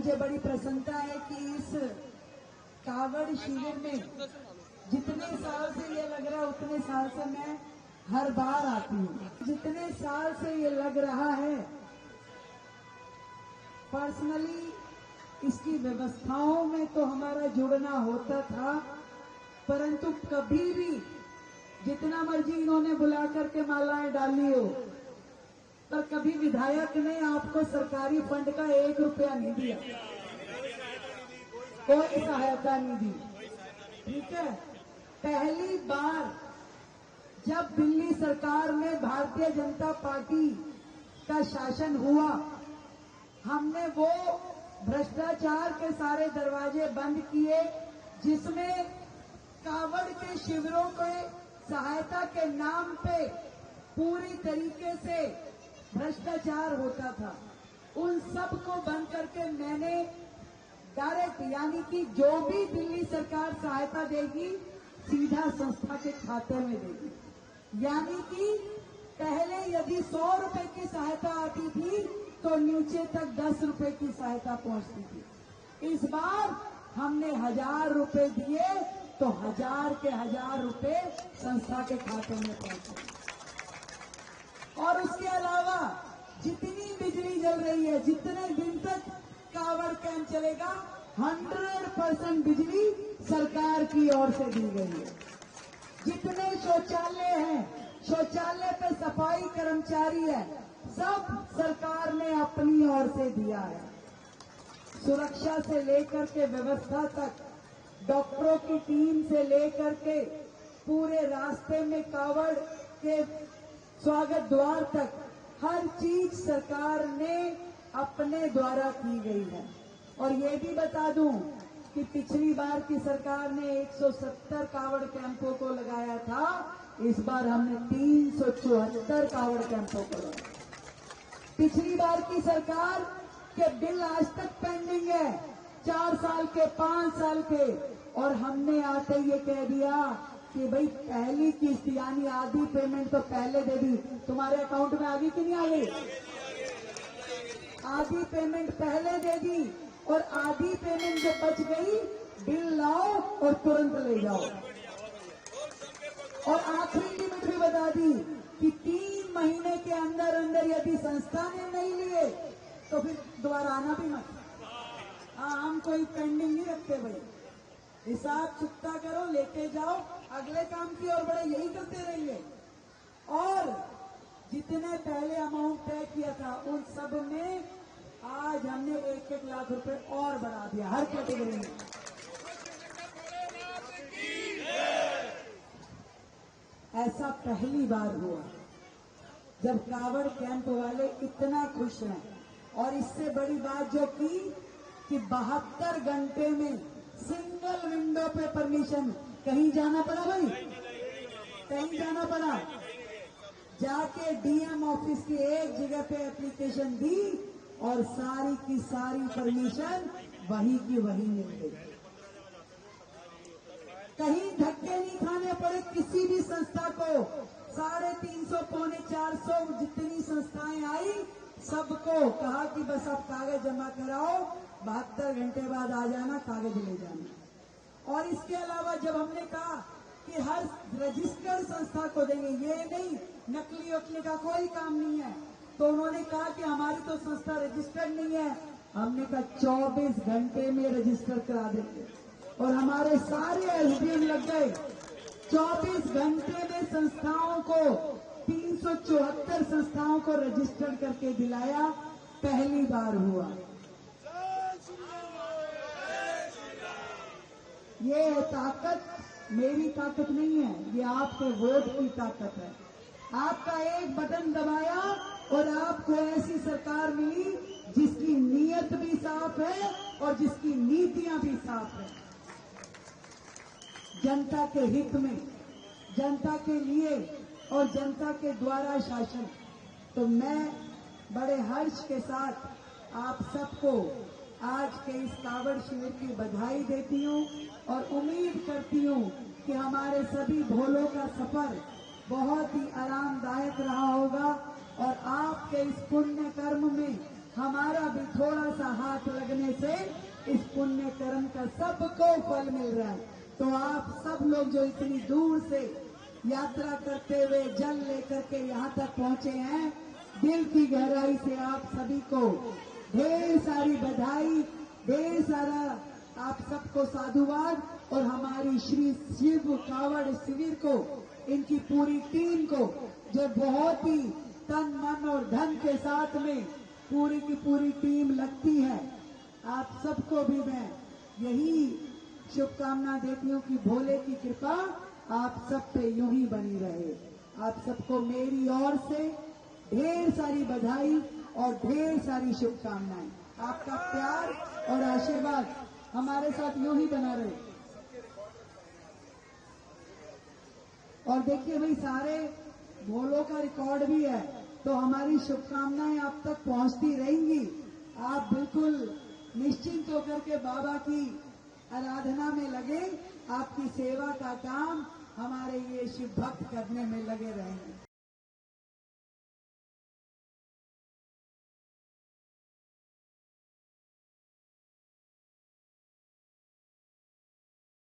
मुझे बड़ी प्रसन्नता है कि इस कावड़ शिविर में जितने साल से ये लग रहा है उतने साल से मैं हर बार आती हूँ। जितने साल से ये लग रहा है, पर्सनली इसकी व्यवस्थाओं में तो हमारा जुड़ना होता था, परंतु कभी भी जितना मर्जी इन्होंने बुला करके मालाएं डाली हो, पर कभी विधायक ने आपको सरकारी फंड का 1 रुपया नहीं दिया, कोई सहायता नहीं दी। ठीक है, पहली बार जब दिल्ली सरकार में भारतीय जनता पार्टी का शासन हुआ, हमने वो भ्रष्टाचार के सारे दरवाजे बंद किए जिसमें कावड़ के शिविरों को सहायता के नाम पे पूरी तरीके से भ्रष्टाचार होता था। उन सब को बंद करके मैंने डायरेक्ट, यानी कि जो भी दिल्ली सरकार सहायता देगी सीधा संस्था के खाते में देगी। यानी कि पहले यदि 100 रुपए की सहायता आती थी तो नीचे तक 10 रुपए की सहायता पहुंचती थी। इस बार हमने 1000 रुपए दिए तो 1000 के 1000 रुपए संस्था के खाते में पहुंचे। और उसके अलावा जितनी बिजली जल रही है, जितने दिन तक कावड़ कैंप चलेगा, 100% बिजली सरकार की ओर से दी गई है। जितने शौचालय हैं, शौचालय पे सफाई कर्मचारी है, सब सरकार ने अपनी ओर से दिया है। सुरक्षा से लेकर के व्यवस्था तक, डॉक्टरों की टीम से लेकर के पूरे रास्ते में कावड़ के स्वागत द्वार तक हर चीज सरकार ने अपने द्वारा की गई है। और ये भी बता दूं कि पिछली बार की सरकार ने 170 कावड़ कैंपों को लगाया था, इस बार हमने 374 कावड़ कैंपों को लगाया। पिछली बार की सरकार के बिल आज तक पेंडिंग है, 4 साल के, 5 साल के, और हमने आते ये कह दिया कि भाई पहली किस्त यानी आधी पेमेंट तो पहले दे दी। तुम्हारे अकाउंट में आ गई कि नहीं आ गई? आधी पेमेंट पहले दे दी और आधी पेमेंट जो बच गई बिल लाओ और तुरंत ले जाओ। और आखिरी लिमिट भी बता दी कि 3 महीने के अंदर अंदर यदि संस्था ने नहीं लिए तो फिर दोबारा आना भी मत। हम कोई पेंडिंग नहीं रखते भाई, हिसाब चुकता करो, लेके जाओ, अगले काम की और बड़े, यही करते रहिए। और जितने पहले अमाउंट तय किया था उन सब में आज हमने 1-1 लाख रुपए और बढ़ा दिया हर कैटेगरी में। ऐसा पहली बार हुआ जब कावड़ कैंप वाले इतना खुश हैं। और इससे बड़ी बात जो की कि 72 घंटे में सिंगल विंडो पे परमिशन, कहीं जाना पड़ा भाई, कहीं जाना पड़ा, जाके डीएम ऑफिस की एक जगह पे एप्लीकेशन दी और सारी की सारी परमिशन वही की वही मिल गई। कहीं धक्के नहीं खाने पड़े किसी भी संस्था को। 350 पौने 400 जितनी संस्थाएं आई, सबको कहा कि बस आप कागज जमा कराओ, 72 घंटे बाद आ जाना, कागज ले जाना। और इसके अलावा जब हमने कहा कि हर रजिस्टर्ड संस्था को देंगे, ये नहीं नकली वकली का कोई काम नहीं है, तो उन्होंने कहा कि हमारी तो संस्था रजिस्टर्ड नहीं है। हमने कहा 24 घंटे में रजिस्टर करा देंगे और हमारे सारे एसडीएम लग गए। 24 घंटे में संस्थाओं को 374 संस्थाओं को रजिस्टर करके दिलाया, पहली बार हुआ। ये ताकत मेरी ताकत नहीं है, ये आपके वोट की ताकत है। आपका एक बटन दबाया और आपको ऐसी सरकार मिली जिसकी नीयत भी साफ है और जिसकी नीतियां भी साफ है। जनता के हित में, जनता के लिए और जनता के द्वारा शासन। तो मैं बड़े हर्ष के साथ आप सबको आज के इस कावड़ शिविर की बधाई देती हूँ और उम्मीद करती हूँ कि हमारे सभी भोलों का सफर बहुत ही आरामदायक रहा होगा और आपके इस पुण्य कर्म में हमारा भी थोड़ा सा हाथ लगने से इस पुण्य कर्म का सबको फल मिल रहा है। तो आप सब लोग जो इतनी दूर से यात्रा करते हुए जल लेकर के यहाँ तक पहुंचे हैं, दिल की गहराई से आप सभी को ढेर सारी बधाई, ढेर सारा आप सबको साधुवाद, और हमारी श्री शिव कावड़ शिविर को, इनकी पूरी टीम को, जो बहुत ही तन मन और धन के साथ में पूरी की पूरी टीम लगती है, आप सबको भी मैं यही शुभकामना देती हूँ कि भोले की कृपा आप सब पे यूं ही बनी रहे। आप सबको मेरी ओर से ढेर सारी बधाई और ढेर सारी शुभकामनाएं। आपका प्यार और आशीर्वाद हमारे साथ यूं ही बना रहे। और देखिए भाई, सारे भोलों का रिकॉर्ड भी है, तो हमारी शुभकामनाएं आप तक पहुंचती रहेंगी। आप बिल्कुल निश्चिंत होकर के बाबा की आराधना में लगे, आपकी सेवा का काम हमारे ये शिव भक्त करने में लगे रहेंगे।